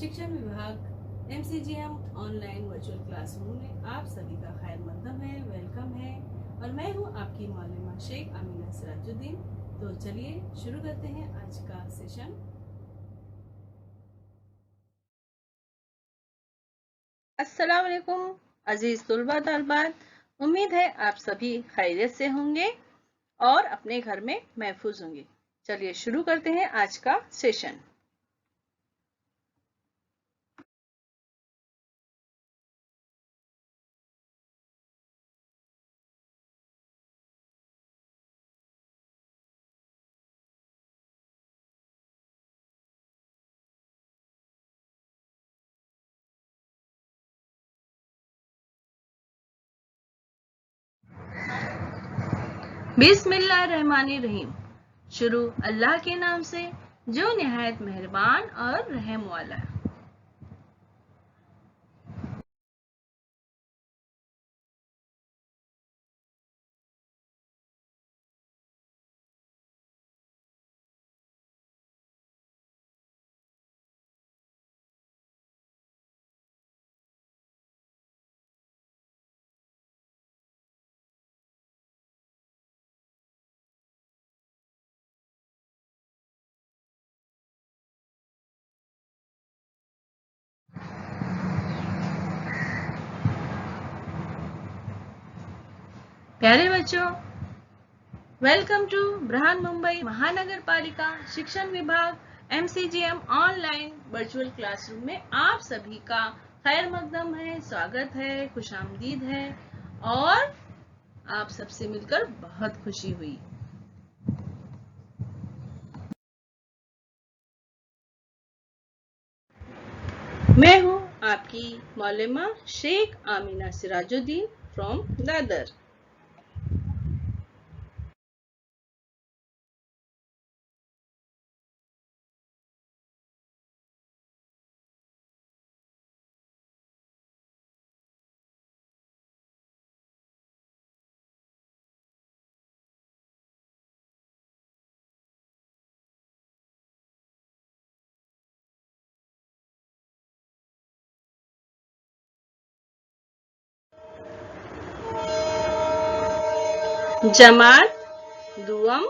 शिक्षण विभाग MCGM online virtual classroom में आप सभी का खैर मकदम है, वेलकम है। और मैं हूं आपकी मौलमा शेख आमीना सिराजुद्दीन। तो चलिए शुरू करते हैं आज का सेशन। अस्सलाम वालेकुम अजीज तुलबा तलबात, उम्मीद है आप सभी खैरियत से होंगे और अपने घर में महफूज होंगे। चलिए शुरू करते हैं आज का सेशन। बिस्मिल्लाहिर्रहमानिर्रहीम। शुरू अल्लाह के नाम से जो निहायत मेहरबान और रहम वाला है। प्यारे बच्चों, वेलकम टू बृहन मुंबई महानगर पालिका शिक्षण विभाग MCGM ऑनलाइन वर्चुअल क्लासरूम में आप सभी का खैर मकदम है, स्वागत है, खुशामदीद है और आप सबसे मिलकर बहुत खुशी हुई। मैं हूं आपकी मौलमा शेख आमीना सिराजुद्दीन फ्रॉम दादर। जमात दुआम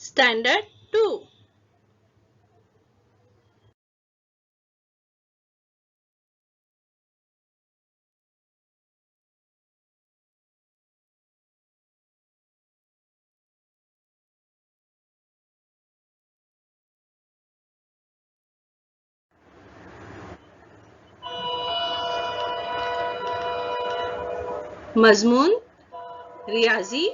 स्टैंडर्ड 2। मजमून रियाजी,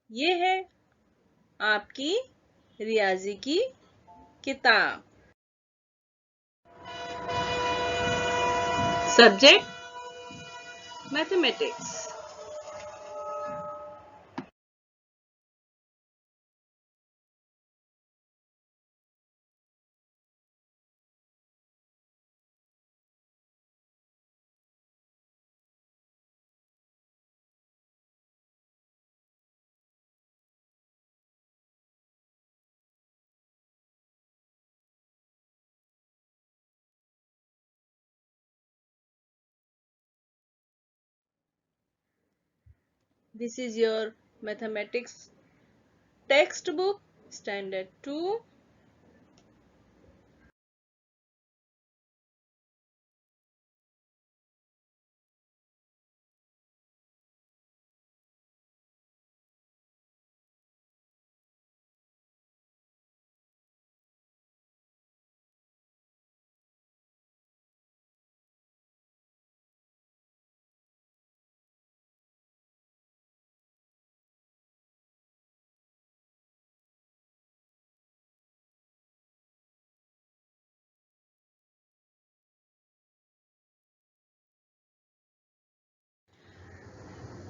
ये है आपकी रियाजी की किताब। Subject mathematics. This is your mathematics textbook, standard 2.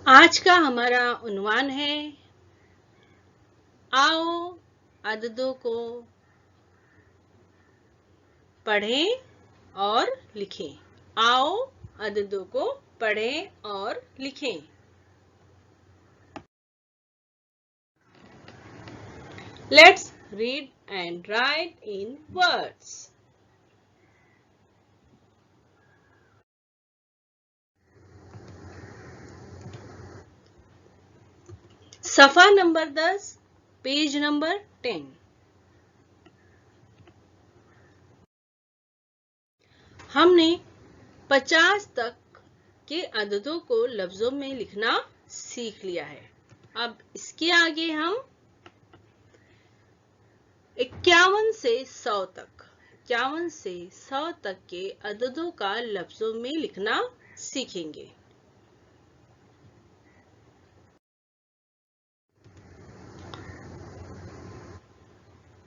आज का हमारा उन्वान है, आओ अददों को पढ़ें और लिखें। आओ अददों को पढ़ें और लिखें। Let's read and write in words. सफ़ा नंबर 10, पेज नंबर 10। हमने 50 तक के अददों को लफ्जों में लिखना सीख लिया है। अब इसके आगे हम 51 से 100 तक के अददों का लफ्जों में लिखना सीखेंगे।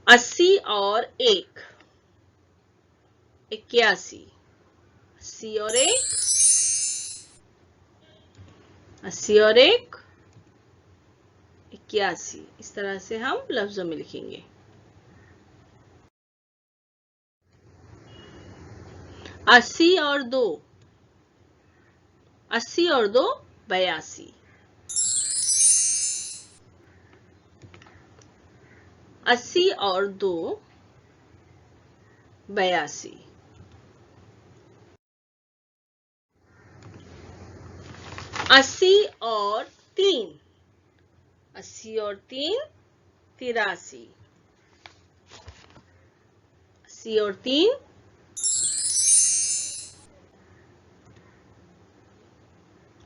80 और 1, 81। 80 और 1, 80 और 1, 81। इस तरह से हम लफ्जों में लिखेंगे। 80 और 2, 80 और 2, 82। 80 और 2, 82। 80 और 3, 80 और 3, 83। 80 और 3,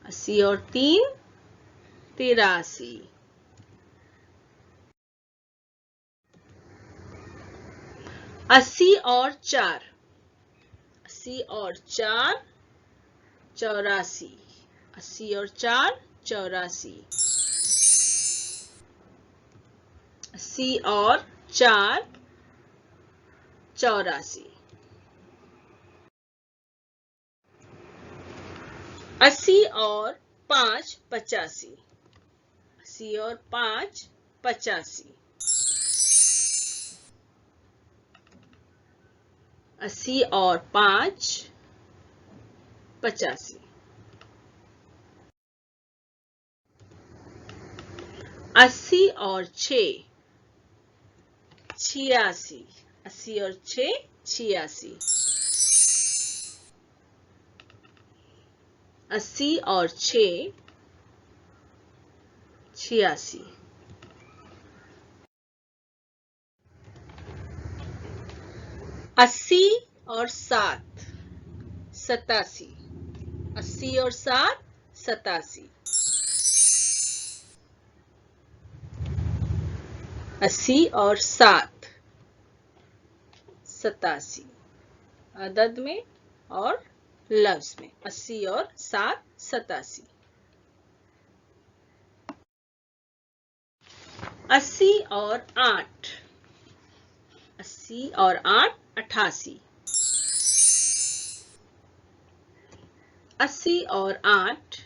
80 और 3, 83। 80 और 4, 80 और 4, 84। 80 और 4, 84। 80 और 4, 84। 80 और 5, 85। 80 और 5, 85। 80 और 5, 85। 80 और 6, 86। 80 और 6, 86। 80 और 6, 86। 80 और 7, 87। 80 और 7, 87। 80 और 7, 87। अदद में और लफ्ज में 80 और 7, 87। 80 और 8, 80 और 8, 88। 80 और 8,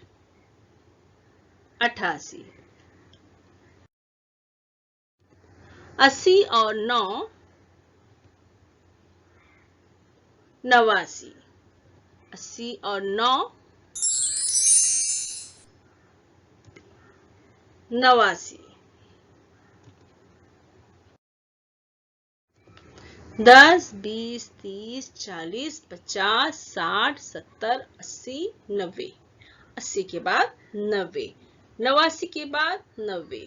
88। 80 और 9, 89। 80 और 9, 89। 10, 20, 30, 40, 50, 60, 70, 80, 90। 80 के बाद 90। 89 के बाद 90,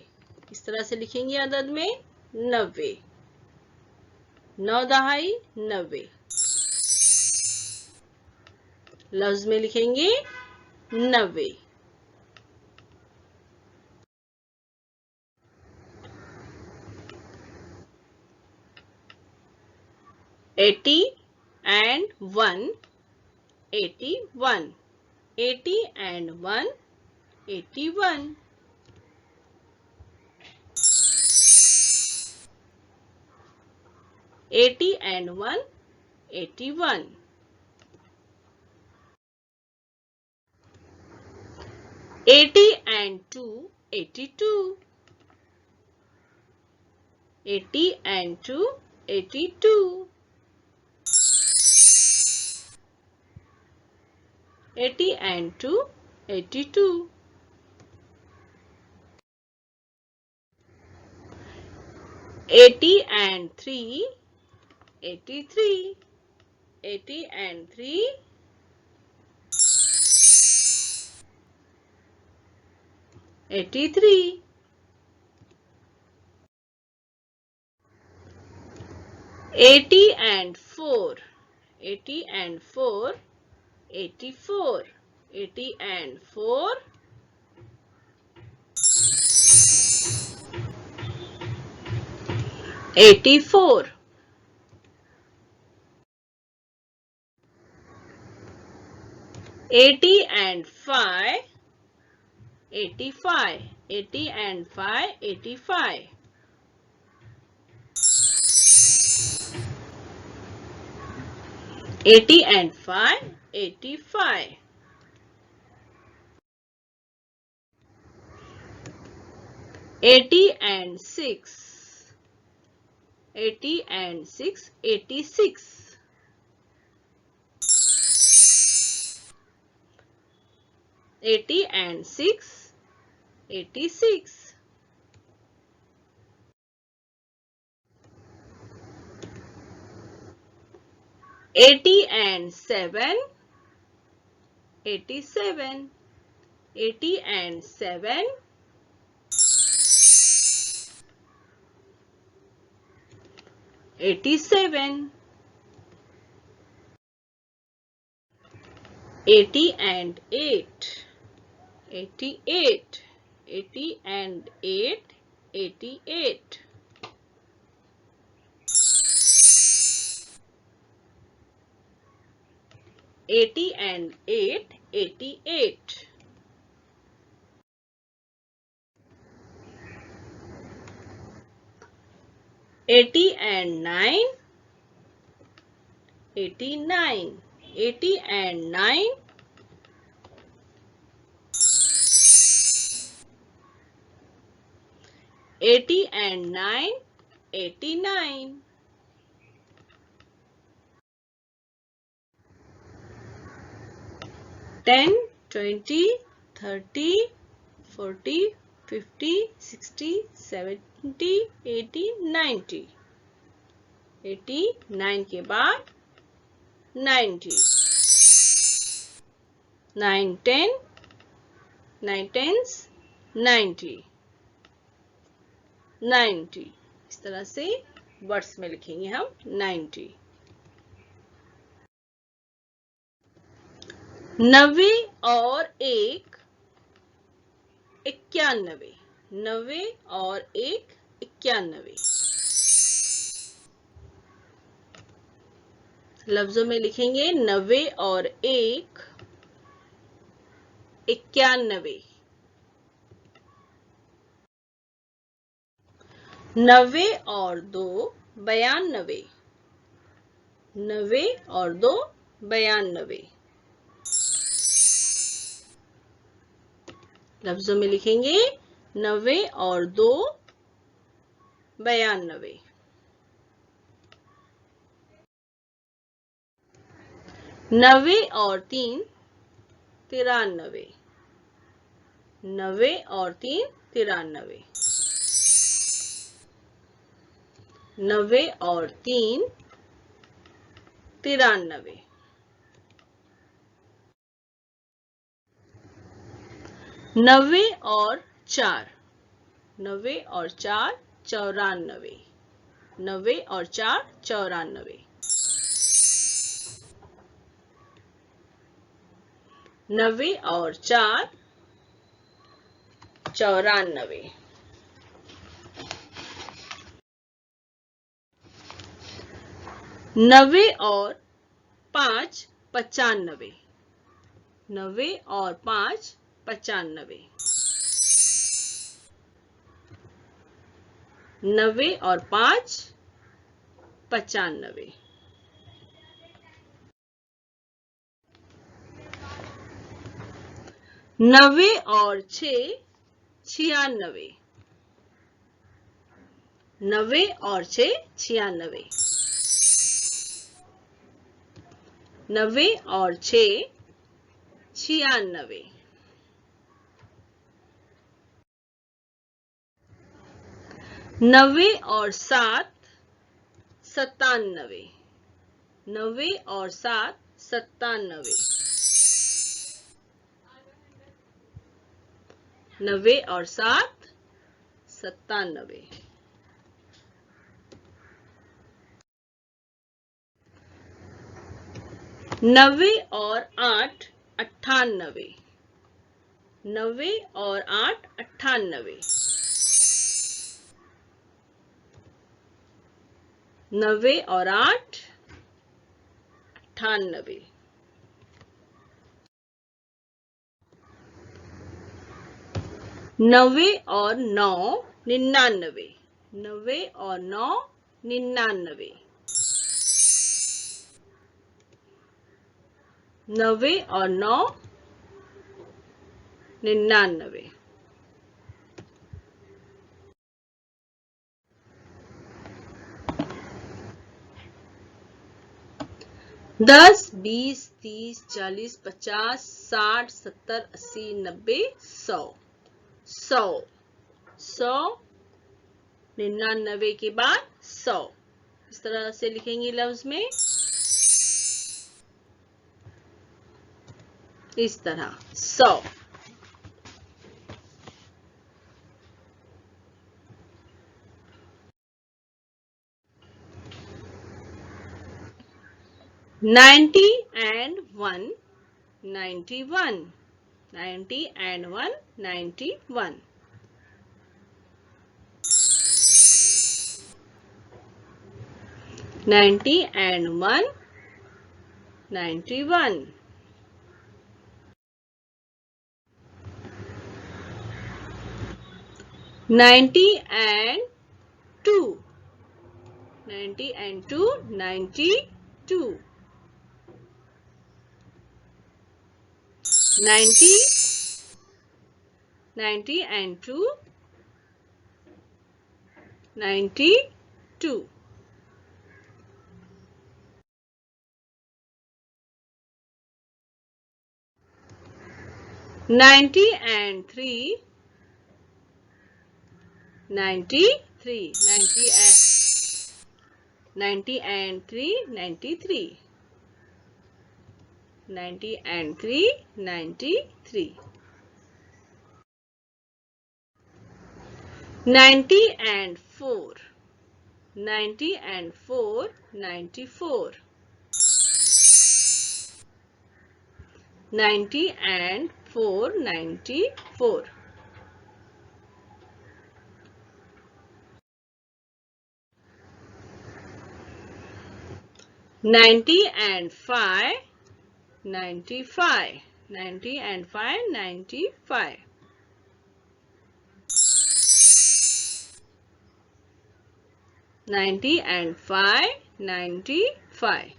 इस तरह से लिखेंगे अदद में 90, 9 दहाई 90। लफ्ज में लिखेंगे 90। 80 and 1, 81, 80 and 1, 81, 80 and 1, 81, 80 and 2, 82, 80 and 2, 82, 80 and 2, 82, 80 and 3, 83, 80 and 3, 83, 80 and 4, 80 and 4, 84, 80 and 4, 84, 80 and 5, 85, 80 and 5, 85, 80 and 5, 85, 80 and 6, 80 and 6, 86, 80 and 6, 86, 80 and 7, 87, 80 and 7, 87, 80 and 8, 88, 80 and 8, 88, 80 and 8, 88, 80 and 9, 89, 80 and 9, 80 and 9, 89, 10, 20, 30, 40, 50, 60, 70, 80, 90, 89 के बाद 90, 9, 10, 9 tens, 90, 90, इस तरह से वर्ड्स में लिखेंगे हम 90। 90 और 1, 91, 90 और 1, 91, लफ्जों में लिखेंगे 90 और 1, 91, 90 और 2, 92, 90 और 2, 92, लफ्जों में लिखेंगे 90 और 2, 92, 90 और 3, 93, 90 और 3, 93, 90 और 3, 93, 90 और 4, 90 और 4 94, 90 और 4 94, 90 और 4 94, 90 और 5 95, 90 और 5 95, 90 और 5 95, 90 और 6 96, 90 और 6 96, 90 और 6 96, 90 और 7 97, 90 और 7 97, 90 और 7 97, 90 और 8 98, 90 और 8 98, 90 और 8 98, 90 और 9 99, 90 और 9 99, 90 और 9 99, 10 20 30 40 50 60 70 80 90 100, 100, 100 99 के बाद 100, इस तरह से लिखेंगे लफ्ज में, इस तरह 100, 90 and 1 91, 90 and 1 91, 90 and 1 91, 90 and 2, 90 and 2 92, 90, 90 and 2 92, 90 and 3 93, 90 and 3 93, 90 and 3 93, 90 and 4, 90 and 4 94, 90 and 4 94, 90 and 5 95, 90 and 5 95, 90 and 5 95,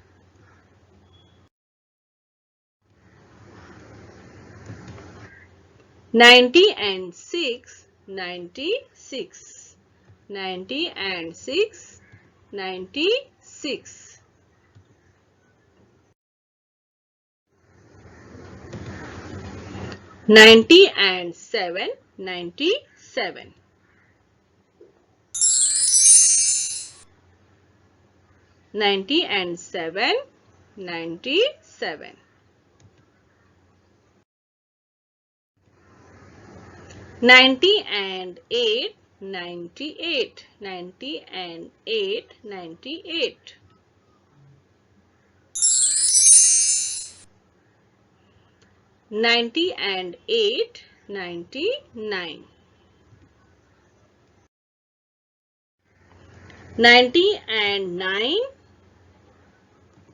90 and 6 96, 90 and 6 96, 90 and 7 97, 90 and 7 97, 90 and 8, 98. 90 and 8, 98. 90 and 8, 99. 90 and 9,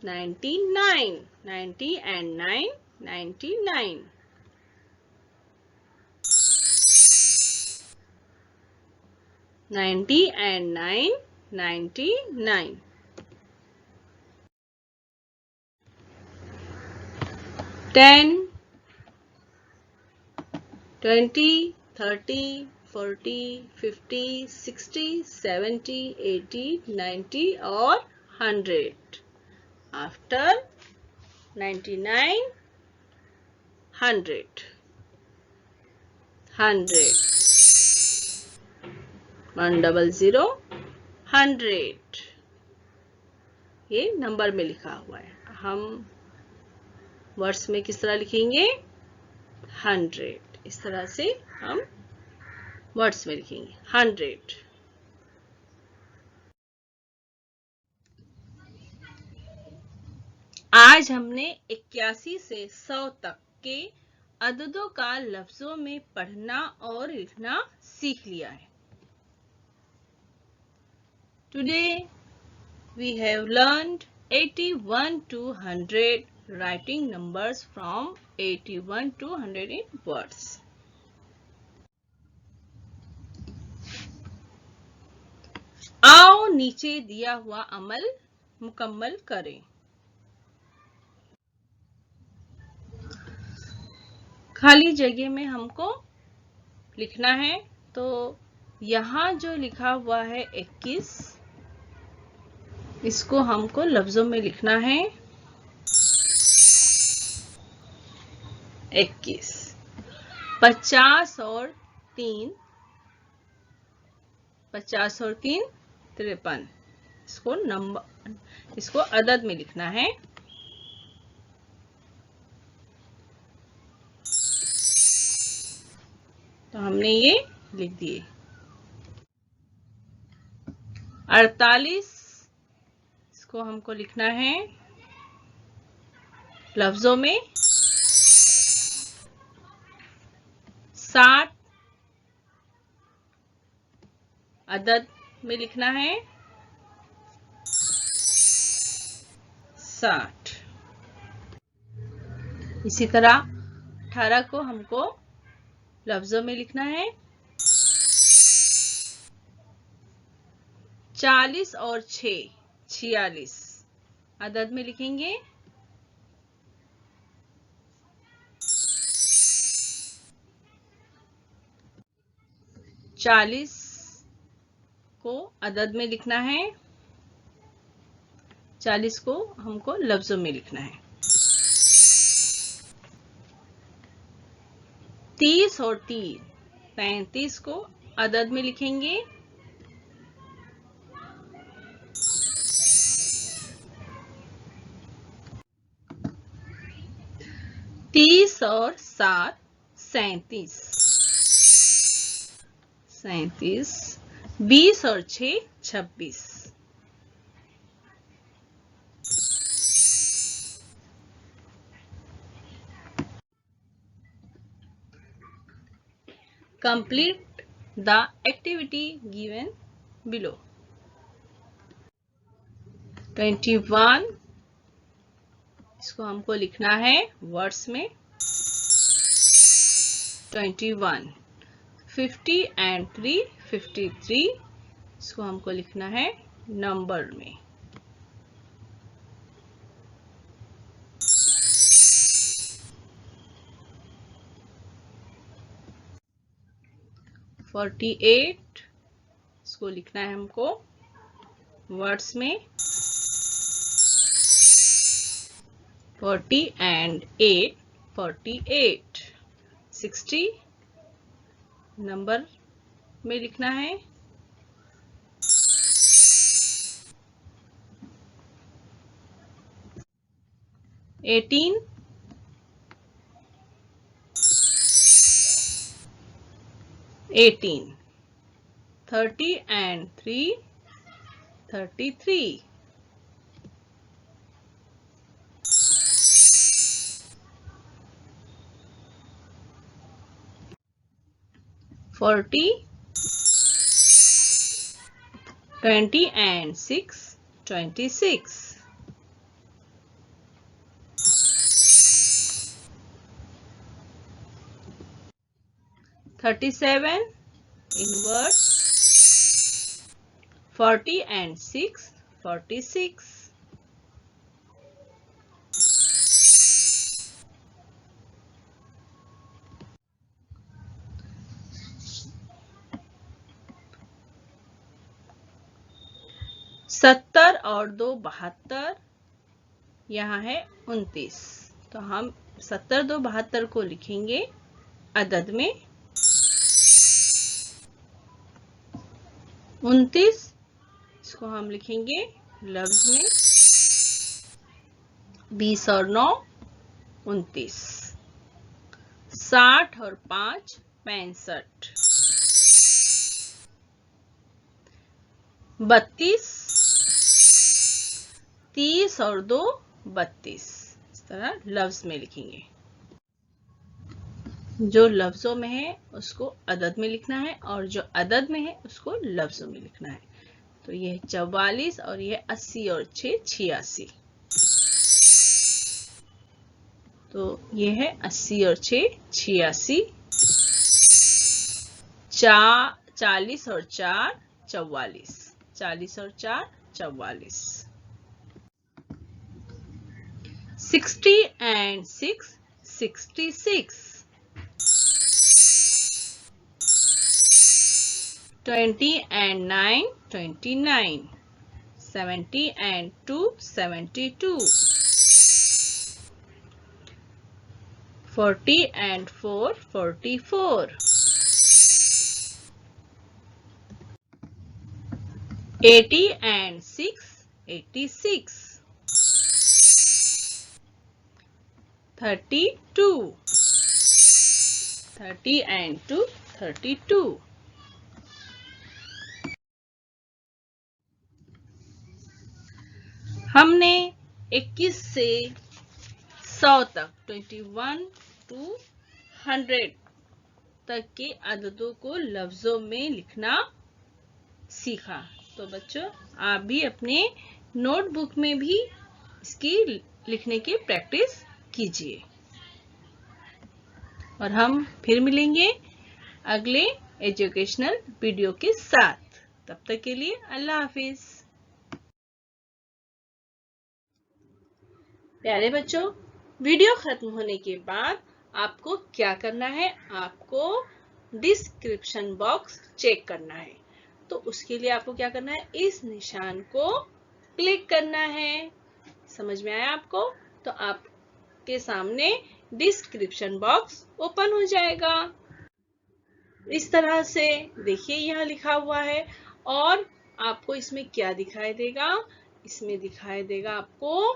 99. 90 and 9, 99. 90 and 9, 99. 10, 20, 30, 40, 50, 60, 70, 80, 90 or 100. After 99, 100. 100. 100, 100. ये नंबर में लिखा हुआ है. हम वर्ड्स में किस तरह लिखेंगे? 100. इस तरह से हम वर्ड्स में लिखेंगे 100. आज हमने 81 से 100 तक के अददों का लफ्जों में पढ़ना और लिखना सीख लिया है. Today we have learned 81 to 100 writing numbers from 81 to 100 in words. आओ नीचे दिया हुआ अमल मुकम्मल करें. खाली जगह में हमको लिखना है. तो यहाँ जो लिखा हुआ है 21, इसको हमको लफ्जों में लिखना है 21. 50 और 3, 50 और 3 53. इसको अदद में लिखना है. तो हमने ये लिख दिए. 48, इसको हमको लिखना है लफ्जों में. 60 अदद में लिखना है 60. इसी तरह 18 को हमको लफ्जों में लिखना है. 40 और 6 46 अदद में लिखेंगे. 40 को अदद में लिखना है. 40 को हमको लफ्जों में लिखना है. 30 और 3 35 को अदद में लिखेंगे. 30 और 7 37. 20 और 6 26. Complete the activity given below. 21, इसको हमको लिखना है वर्ड्स में. 21. 50 and 3 53, इसको हमको लिखना है नंबर में. 48, इसको लिखना है हमको वर्ड्स में. 40 and 8 48. 60 नंबर में लिखना है. 18, 18 18. 30 and 3, 33. 40, 20 and 6, 26. 37 inverse. 40 and 6, 46. 70 और 2 72, यहाँ है 29। तो हम 70 2 72 को लिखेंगे अदद में। 29 इसको हम लिखेंगे लफ्ज में। 20 और 9 29। 60 और 5 65। 32, 30 और 2 32। इस तरह लफ्ज में लिखेंगे। जो लफ्जों में है उसको अदद में लिखना है और जो अदद में है उसको लफ्जों में लिखना है। तो यह 44 और यह 80 और 6 86। तो यह है 80 और 6 86। 40 और 4 44। 40 और 4 44। 60 and 6 66। 20 and 9 29। 70 and 2 72। 40 and 4 44। 80 and 6 86। 32। 30 and 2 32। हमने 21 से 100 तक 21 to 100 तक के अददों को लफ्जों में लिखना सीखा। तो बच्चों आप भी अपने नोटबुक में भी इसकी लिखने की प्रैक्टिस कीजिए। और हम फिर मिलेंगे अगले एजुकेशनल वीडियो के साथ। तब तक के लिए अल्लाह हाफिज। प्यारे बच्चों, वीडियो खत्म होने के बाद आपको क्या करना है? आपको डिस्क्रिप्शन बॉक्स चेक करना है। तो उसके लिए आपको क्या करना है? इस निशान को क्लिक करना है। समझ में आया आपको? तो आपके सामने डिस्क्रिप्शन बॉक्स ओपन हो जाएगा। इस तरह से देखिए यहाँ लिखा हुआ है। और आपको इसमें क्या दिखाई देगा? इसमें दिखाई देगा आपको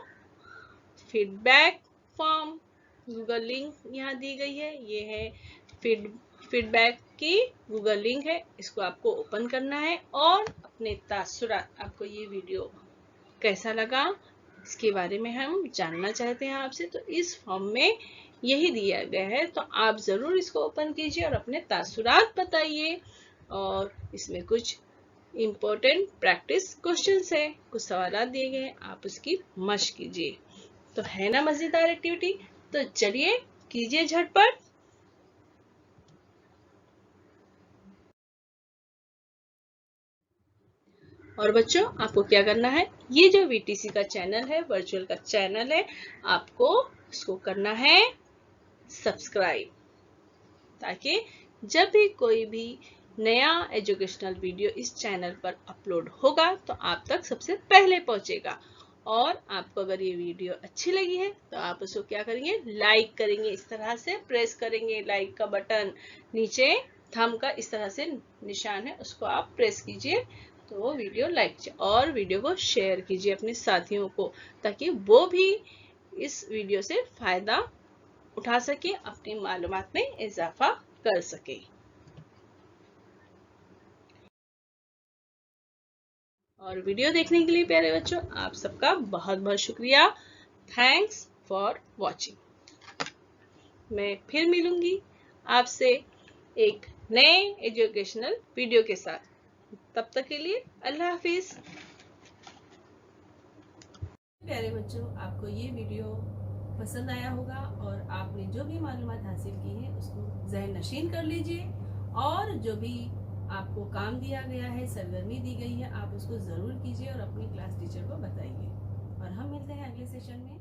फीडबैक फॉर्म। गूगल लिंक यहाँ दी गई है। ये है फीडबैक की गूगल लिंक है। इसको आपको ओपन करना है और अपने तासुरात, आपको ये वीडियो कैसा लगा इसके बारे में हम जानना चाहते हैं आपसे। तो इस फॉर्म में यही दिया गया है। तो आप जरूर इसको ओपन कीजिए और अपने तासुरात बताइए। और इसमें कुछ इम्पोर्टेंट प्रैक्टिस क्वेश्चंस है, कुछ सवाल दिए गए हैं, आप उसकी मशक कीजिए। तो है ना मजेदार एक्टिविटी? तो चलिए कीजिए झटपट। और बच्चों आपको क्या करना है? ये जो वीटीसी का चैनल है, वर्चुअल का चैनल है, आपको इसको करना है सब्सक्राइब, ताकि जब भी कोई भी नया एजुकेशनल वीडियो इस चैनल पर अपलोड होगा तो आप तक सबसे पहले पहुंचेगा। और आपको अगर ये वीडियो अच्छी लगी है तो आप उसको क्या करेंगे? लाइक करेंगे। इस तरह से प्रेस करेंगे लाइक का बटन। नीचे थंब का इस तरह से निशान है, उसको आप प्रेस कीजिए तो वो वीडियो लाइक कीजिए। और वीडियो को शेयर कीजिए अपने साथियों को, ताकि वो भी इस वीडियो से फायदा उठा सके, अपनी मालूमात में इजाफा कर सके। और वीडियो देखने के लिए प्यारे बच्चों आप सबका बहुत बहुत शुक्रिया। Thanks for watching. मैं फिर मिलूंगी आपसे एक नए एजुकेशनल वीडियो के साथ। तब तक के लिए अल्लाह हाफिज। प्यारे बच्चों, आपको ये वीडियो पसंद आया होगा और आपने जो भी मालूमात हासिल की है उसको ज़हन नशीन कर लीजिए और जो भी आपको काम दिया गया है, सरगर्मी दी गई है, आप उसको ज़रूर कीजिए और अपनी क्लास टीचर को बताइए। और हम मिलते हैं अगले सेशन में।